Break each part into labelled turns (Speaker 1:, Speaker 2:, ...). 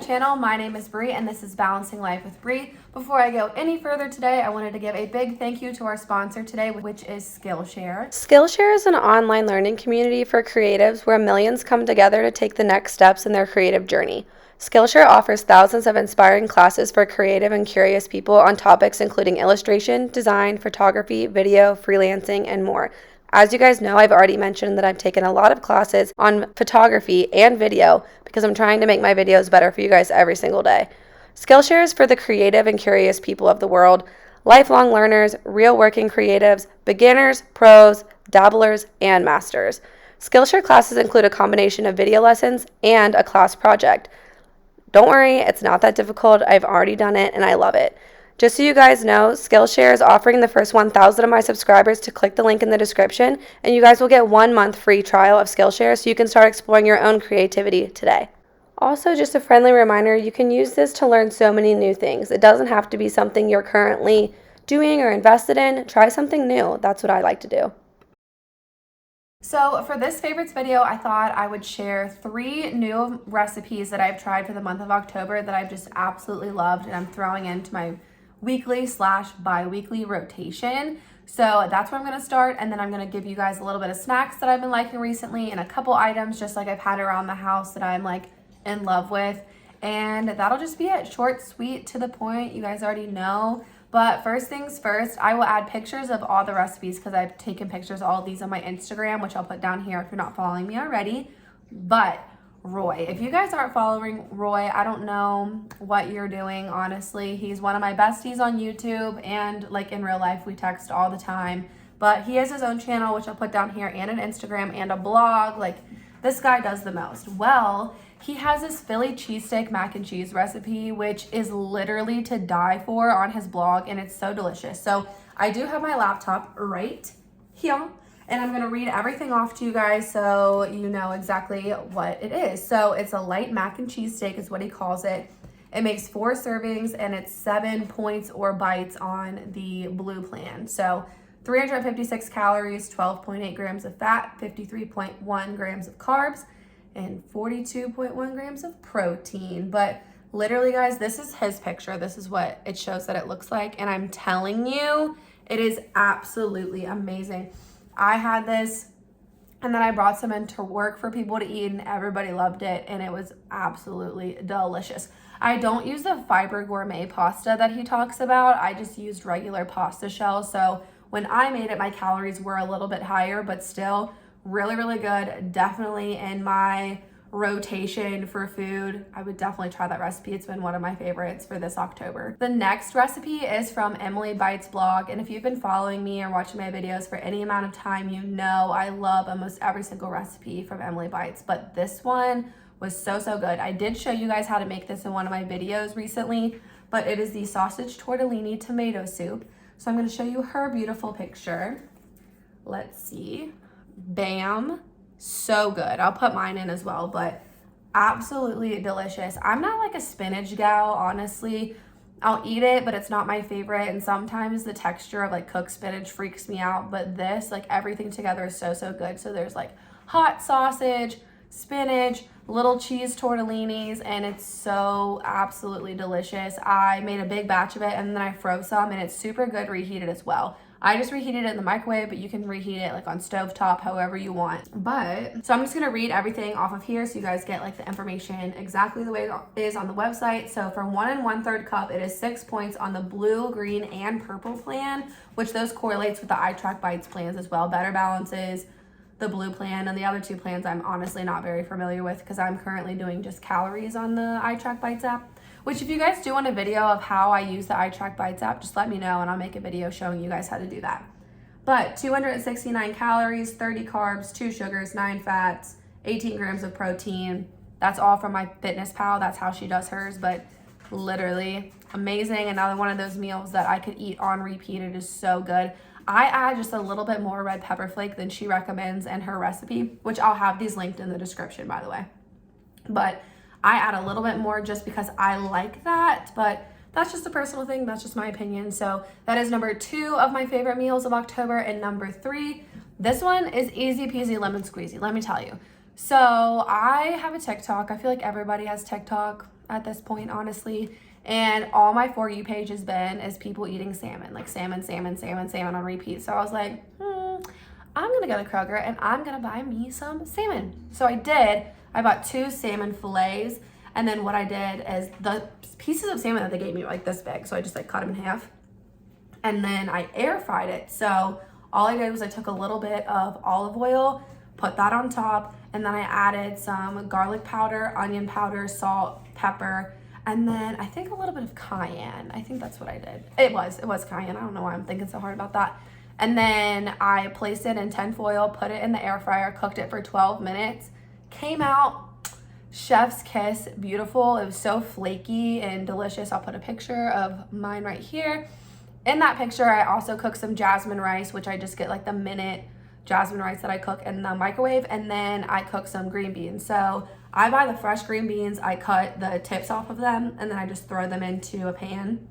Speaker 1: channel. My name is Bree and this is Balancing Life with Bree. Before I go any further today, I wanted to give a big thank you to our sponsor today, which is Skillshare.
Speaker 2: Skillshare is an online learning community for creatives where millions come together to take the next steps in their creative journey. Skillshare offers thousands of inspiring classes for creative and curious people on topics including illustration, design, photography, video, freelancing, and more. As you guys know, I've already mentioned that I've taken a lot of classes on photography and video because I'm trying to make my videos better for you guys every single day. Skillshare is for the creative and curious people of the world, lifelong learners, real working creatives, beginners, pros, dabblers, and masters. Skillshare classes include a combination of video lessons and a class project. Don't worry, it's not that difficult. I've already done it and I love it. Just so you guys know, Skillshare is offering the first 1,000 of my subscribers to click the link in the description, and you guys will get 1 month free trial of Skillshare so you can start exploring your own creativity today. Also, just a friendly reminder, you can use this to learn so many new things. It doesn't have to be something you're currently doing or invested in. Try something new. That's what I like to do.
Speaker 1: So for this favorites video, I thought I would share 3 new recipes that I've tried for the month of October that I've just absolutely loved and I'm throwing into my weekly/bi-weekly rotation. So that's where I'm going to start, and then I'm going to give you guys a little bit of snacks that I've been liking recently and a couple items just like I've had around the house that I'm like in love with, and that'll just be it. Short, sweet, to the point. You guys already know. But first things first, I will add pictures of all the recipes because I've taken pictures of all of these on my Instagram, which I'll put down here if you're not following me already. But Roy, if you guys aren't following Roy, I don't know what you're doing, honestly. He's one of my besties on YouTube, and like in real life we text all the time. But he has his own channel, which I'll put down here, and an Instagram and a blog. Like, this guy does the most. Well, he has this Philly cheesesteak mac and cheese recipe, which is literally to die for, on his blog, and it's so delicious. So I do have my laptop right here, and I'm gonna read everything off to you guys so you know exactly what it is. So it's a light mac and cheese steak is what he calls it. It makes 4 servings and it's 7 points or bites on the blue plan. So 356 calories, 12.8 grams of fat, 53.1 grams of carbs, and 42.1 grams of protein. But literally, guys, this is his picture. This is what it shows that it looks like. And I'm telling you, it is absolutely amazing. I had this, and then I brought some into work for people to eat, and everybody loved it, and it was absolutely delicious. I don't use the fiber gourmet pasta that he talks about. I just used regular pasta shells. So when I made it, my calories were a little bit higher, but still really, really good. Definitely in my rotation for food. I would definitely try that recipe. It's been one of my favorites for this October. The next recipe is from Emily Bites blog, and if you've been following me or watching my videos for any amount of time, you know I love almost every single recipe from Emily Bites, but this one was so good. I did show you guys how to make this in one of my videos recently, but it is the sausage tortellini tomato soup. So I'm going to show you her beautiful picture. Let's see. Bam. So good. I'll put mine in as well, but absolutely delicious. I'm not like a spinach gal, honestly. I'll eat it, but it's not my favorite, and sometimes the texture of like cooked spinach freaks me out, but this, like, everything together is so good. So there's like hot sausage, spinach, little cheese tortellinis, and it's so absolutely delicious. I made a big batch of it and then I froze some, and it's super good reheated as well. I just reheated it in the microwave, but you can reheat it like on stovetop, however you want. So I'm just gonna read everything off of here so you guys get like the information exactly the way it is on the website. So for 1 1/3 cup, it is 6 points on the blue, green, and purple plan, which those correlates with the iTrack Bites plans as well. Better balances the blue plan, and the other 2 plans I'm honestly not very familiar with because I'm currently doing just calories on the iTrack Bites app. Which, if you guys do want a video of how I use the iTrack Bites app, just let me know and I'll make a video showing you guys how to do that. But 269 calories, 30 carbs, 2 sugars, 9 fats, 18 grams of protein. That's all from my Fitness Pal. That's how she does hers, but literally amazing. Another one of those meals that I could eat on repeat. It is so good. I add just a little bit more red pepper flake than she recommends in her recipe, which I'll have these linked in the description, by the way. But I add a little bit more just because I like that, but that's just a personal thing. That's just my opinion. So that is number 2 of my favorite meals of October. And number 3, this one is easy peasy lemon squeezy, let me tell you. So I have a TikTok. I feel like everybody has TikTok. at this point, honestly. And all my For You page has been is people eating salmon, like salmon on repeat. So I was like, I'm gonna go to Kroger and I'm gonna buy me some salmon. So I did. I bought 2 salmon fillets, and then what I did is the pieces of salmon that they gave me were like this big, so I just like cut them in half, and then I air fried it. So all I did was I took a little bit of olive oil, put that on top, and then I added some garlic powder, onion powder, salt, pepper, and then I think a little bit of cayenne. I think that's what I did. It was cayenne. I don't know why I'm thinking so hard about that. And then I placed it in tin foil, put it in the air fryer, cooked it for 12 minutes. Came out chef's kiss, beautiful. It was so flaky and delicious. I'll put a picture of mine right here. In that picture, I also cooked some jasmine rice, which I just get like the minute jasmine rice that I cook in the microwave, and then I cook some green beans. So I buy the fresh green beans, I cut the tips off of them, and then I just throw them into a pan,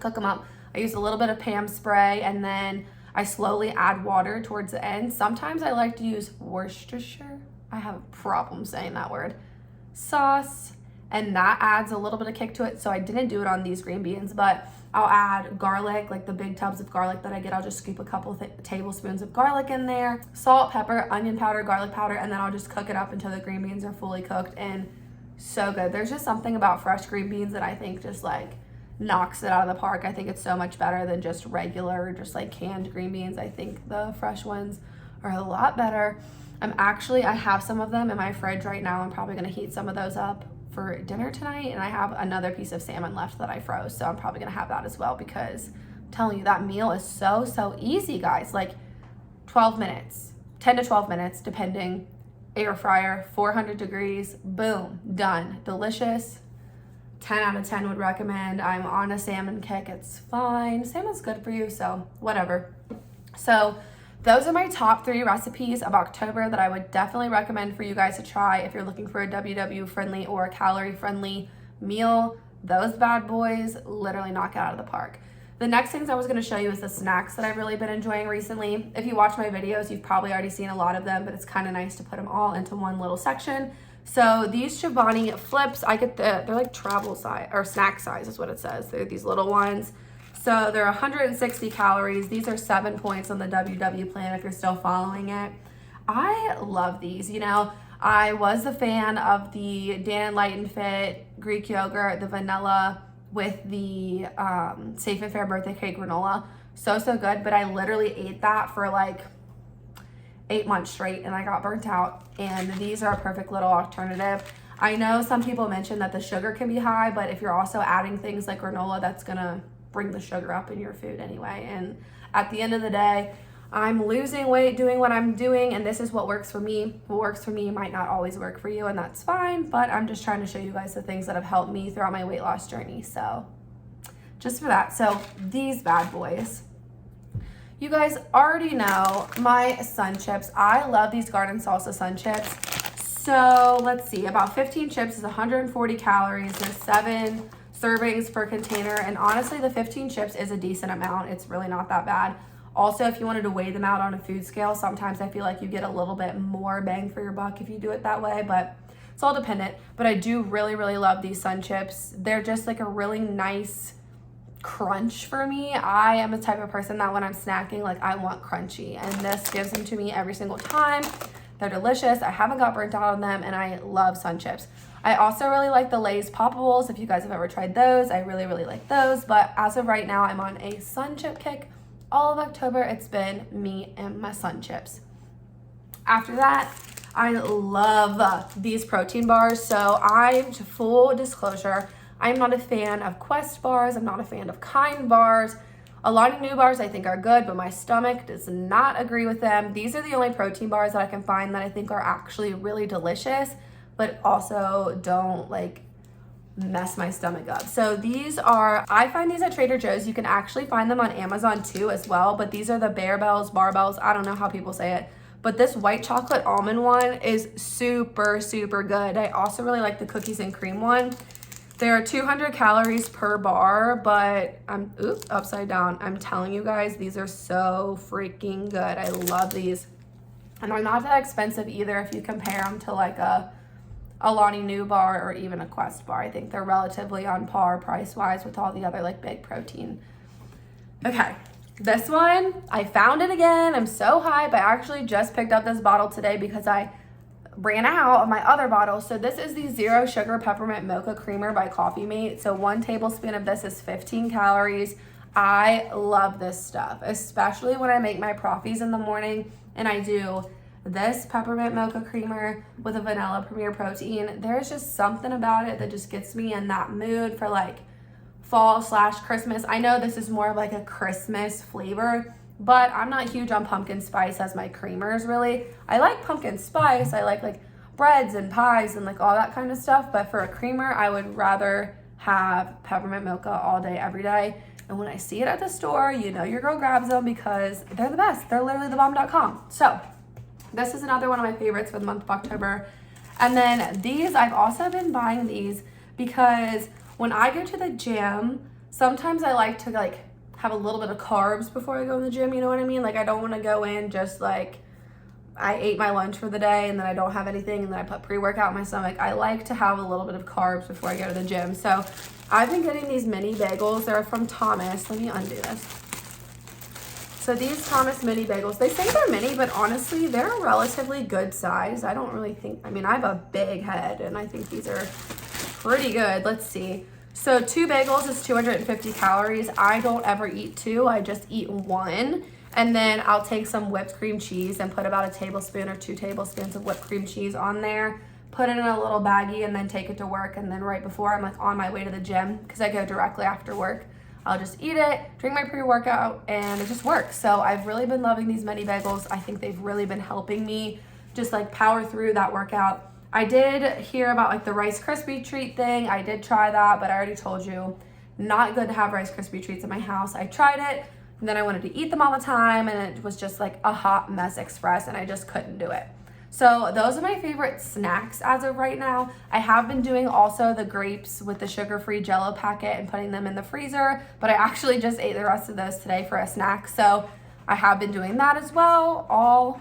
Speaker 1: cook them up. I use a little bit of Pam spray, and then I slowly add water towards the end. Sometimes I like to use Worcestershire. I have a problem saying that word. Sauce, and that adds a little bit of kick to it. So I didn't do it on these green beans, but I'll add garlic, like the big tubs of garlic that I get. I'll just scoop a couple tablespoons of garlic in there, salt, pepper, onion powder, garlic powder, and then I'll just cook it up until the green beans are fully cooked, and so good. There's just something about fresh green beans that I think just like knocks it out of the park. I think it's so much better than just regular, just like canned green beans. I think the fresh ones are a lot better. I have some of them in my fridge right now. I'm probably gonna heat some of those up for dinner tonight, and I have another piece of salmon left that I froze, so I'm probably gonna have that as well, because I'm telling you, that meal is so easy, guys. Like 12 minutes, 10 to 12 minutes, depending. Air fryer, 400 degrees, boom, done. Delicious. 10 out of 10 would recommend. I'm on a salmon kick. It's fine. Salmon's good for you, so whatever. So those are my top 3 recipes of October that I would definitely recommend for you guys to try if you're looking for a WW friendly or calorie friendly meal. Those bad boys literally knock it out of the park. The next things I was going to show you is the snacks that I've really been enjoying recently. If you watch my videos, you've probably already seen a lot of them, but it's kind of nice to put them all into one little section. So these Chobani flips, they're like travel size, or snack size is what it says. They're these little ones. So they're 160 calories. These are 7 points on the WW plan if you're still following it. I love these. You know, I was a fan of the Dan Light and Fit Greek yogurt, the vanilla with the Safe and Fair birthday cake granola. So good, but I literally ate that for like 8 months straight and I got burnt out, and these are a perfect little alternative. I know some people mentioned that the sugar can be high, but if you're also adding things like granola, that's gonna bring the sugar up in your food anyway. And at the end of the day, I'm losing weight doing what I'm doing, and this is what works for me. What works for me might not always work for you, and that's fine, but I'm just trying to show you guys the things that have helped me throughout my weight loss journey. So just for that. So these bad boys, you guys already know my sun chips. I love these garden salsa sun chips. So let's see, about 15 chips is 140 calories. There's 7 servings per container, and honestly the 15 chips is a decent amount. It's really not that bad. Also, if you wanted to weigh them out on a food scale, sometimes I feel like you get a little bit more bang for your buck if you do it that way, but it's all dependent. But I do really love these sun chips. They're just like a really nice crunch for me. I am the type of person that when I'm snacking, like I want crunchy, and this gives them to me every single time. They're delicious. I haven't got burnt out on them, and I love sun chips. I also really like the Lay's Poppables. If you guys have ever tried those, I really like those. But as of right now, I'm on a sun chip kick. All of October, it's been me and my sun chips. After that, I love these protein bars. So I'm, full disclosure, I'm not a fan of Quest bars. I'm not a fan of Kind bars. A lot of new bars I think are good, but my stomach does not agree with them. These are the only protein bars that I can find that I think are actually really delicious, but also don't like mess my stomach up. So these are, I find these at Trader Joe's. You can actually find them on Amazon too as well, but these are the barbells. I don't know how people say it, but this white chocolate almond one is super good. I also really like the cookies and cream one. There are 200 calories per bar, but upside down. I'm telling you guys, these are so freaking good. I love these. And they're not that expensive either if you compare them to like a a Lonnie New bar or even a Quest bar. I think they're relatively on par price-wise with all the other like big protein. Okay, this one, I found it again. I'm so hyped. I actually just picked up this bottle today because I ran out of my other bottle. So this is the Zero Sugar Peppermint Mocha Creamer by Coffee Mate. So 1 tablespoon of this is 15 calories. I love this stuff, especially when I make my proffies in the morning and I do this peppermint mocha creamer with a vanilla Premier Protein. There's just something about it that just gets me in that mood for like fall/Christmas. I know this is more of like a Christmas flavor, but I'm not huge on pumpkin spice as my creamers really. I like pumpkin spice. I like breads and pies and like all that kind of stuff, but for a creamer, I would rather have peppermint mocha all day, every day. And when I see it at the store, you know your girl grabs them because they're the best. They're literally thebomb.com. So this is another one of my favorites for the month of October. And then these, I've also been buying these because when I go to the gym, sometimes I like to like have a little bit of carbs before I go in the gym, you know what I mean? Like I don't want to go in just like I ate my lunch for the day and then I don't have anything and then I put pre-workout in my stomach. I like to have a little bit of carbs before I go to the gym. So I've been getting these mini bagels. They're from Thomas. Let me undo this. So these Thomas mini bagels, they say they're mini, but honestly, they're a relatively good size. I don't really think, I mean, I have a big head and I think these are pretty good. Let's see. So 2 bagels is 250 calories. I don't ever eat 2. I just eat 1. And then I'll take some whipped cream cheese and put about a tablespoon or 2 tablespoons of whipped cream cheese on there. Put it in a little baggie and then take it to work. And then right before I'm like on my way to the gym, because I go directly after work, I'll just eat it, drink my pre-workout, and it just works. So I've really been loving these mini bagels. I think they've really been helping me just like power through that workout. I did hear about like the Rice Krispie treat thing. I did try that, but I already told you, not good to have Rice Krispie treats in my house. I tried it, and then I wanted to eat them all the time, and it was just like a hot mess express, and I just couldn't do it. So those are my favorite snacks as of right now. I have been doing also the grapes with the sugar-free Jell-O packet and putting them in the freezer, but I actually just ate the rest of those today for a snack. So I have been doing that as well, all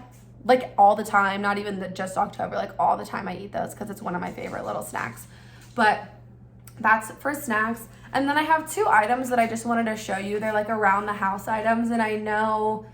Speaker 1: the time, not even just October, like all the time I eat those because it's one of my favorite little snacks. But that's for snacks. And then I have 2 items that I just wanted to show you. They're like around the house items, and I know,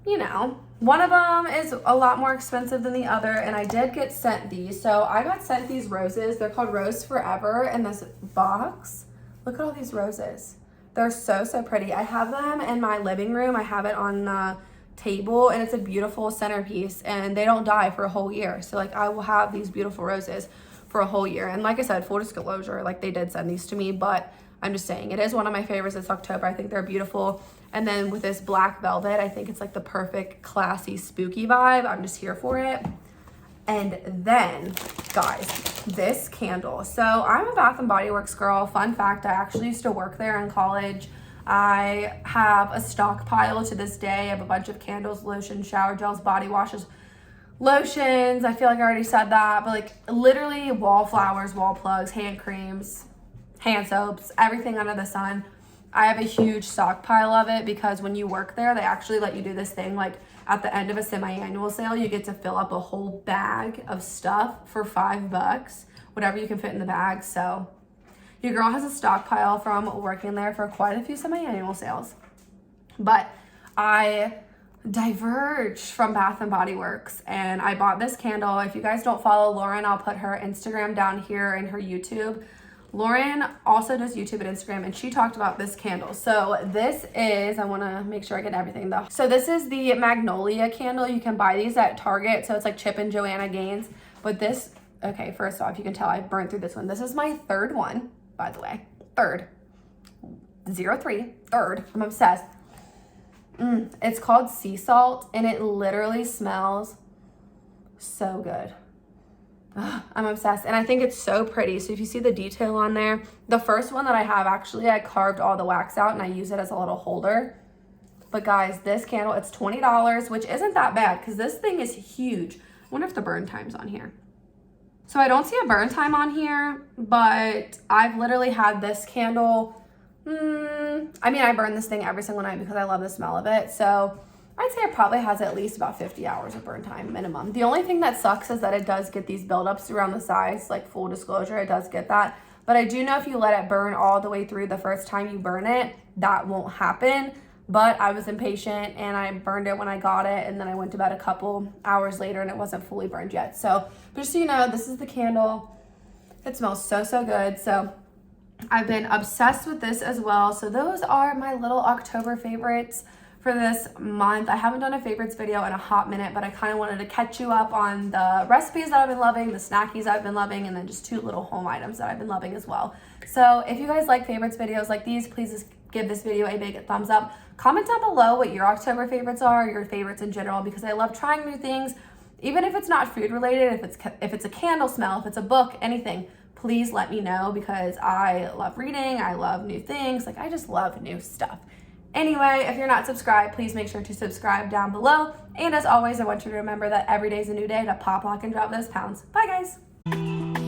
Speaker 1: you know, one of them is a lot more expensive than the other, and I did get sent these. So I got sent these roses. They're called Rose Forever in this box. Look at all these roses. They're so, so pretty. I have them in my living room. I have it on the table, and it's a beautiful centerpiece, and they don't die for a whole year. So like I will have these beautiful roses for a whole year. And like I said, full disclosure, like they did send these to me, but I'm just saying it is one of my favorites. It's October. I think they're beautiful. And then with this black velvet, I think it's like the perfect classy spooky vibe. I'm just here for it. And then guys, this candle. So I'm a Bath and Body Works girl. Fun fact, I actually used to work there in college. I have a stockpile to this day of a bunch of candles, lotions, shower gels, body washes, lotions. I feel like I already said that, but like literally wallflowers, wall plugs, hand creams, hand soaps, everything under the sun. I have a huge stockpile of it because when you work there, they actually let you do this thing like at the end of a semi-annual sale, you get to fill up a whole bag of stuff for $5, whatever you can fit in the bag. So your girl has a stockpile from working there for quite a few semi-annual sales. But I diverged from Bath and Body Works and I bought this candle. If you guys don't follow Lauren, I'll put her Instagram down here and her YouTube. Lauren also does YouTube and Instagram, and she talked about this candle. So this is, I want to make sure I get everything though. So this is the Magnolia candle. You can buy these at Target. So it's like Chip and Joanna Gaines. But this, okay, first off, you can tell I burned through this one. This is my 3rd one, by the way. 3rd. 03. 3rd. I'm obsessed. It's called Sea Salt, and it literally smells so good. I'm obsessed, and I think it's so pretty. So if you see the detail on there, the first one that I have, actually I carved all the wax out and I use it as a little holder. But guys, this candle, it's $20, which isn't that bad because this thing is huge. I wonder if the burn time's on here. So I don't see a burn time on here, but I've literally had this candle. I mean, I burn this thing every single night because I love the smell of it. So I'd say it probably has at least about 50 hours of burn time minimum. The only thing that sucks is that it does get these buildups around the sides, like full disclosure, it does get that. But I do know if you let it burn all the way through the first time you burn it, that won't happen. But I was impatient and I burned it when I got it, and then I went to bed a couple hours later and it wasn't fully burned yet. So just so you know, this is the candle. It smells so, so good. So I've been obsessed with this as well. So those are my little October favorites for this month. I haven't done a favorites video in a hot minute, but I kind of wanted to catch you up on the recipes that I've been loving, the snackies I've been loving, and then just 2 little home items that I've been loving as well. So if you guys like favorites videos like these, please just give this video a big thumbs up. Comment down below what your October favorites are, your favorites in general, because I love trying new things. Even if it's not food related, if it's a candle smell, if it's a book, anything, please let me know, because I love reading, I love new things, like I just love new stuff. Anyway, if you're not subscribed, please make sure to subscribe down below. And as always, I want you to remember that every day is a new day to pop, lock, and drop those pounds. Bye, guys.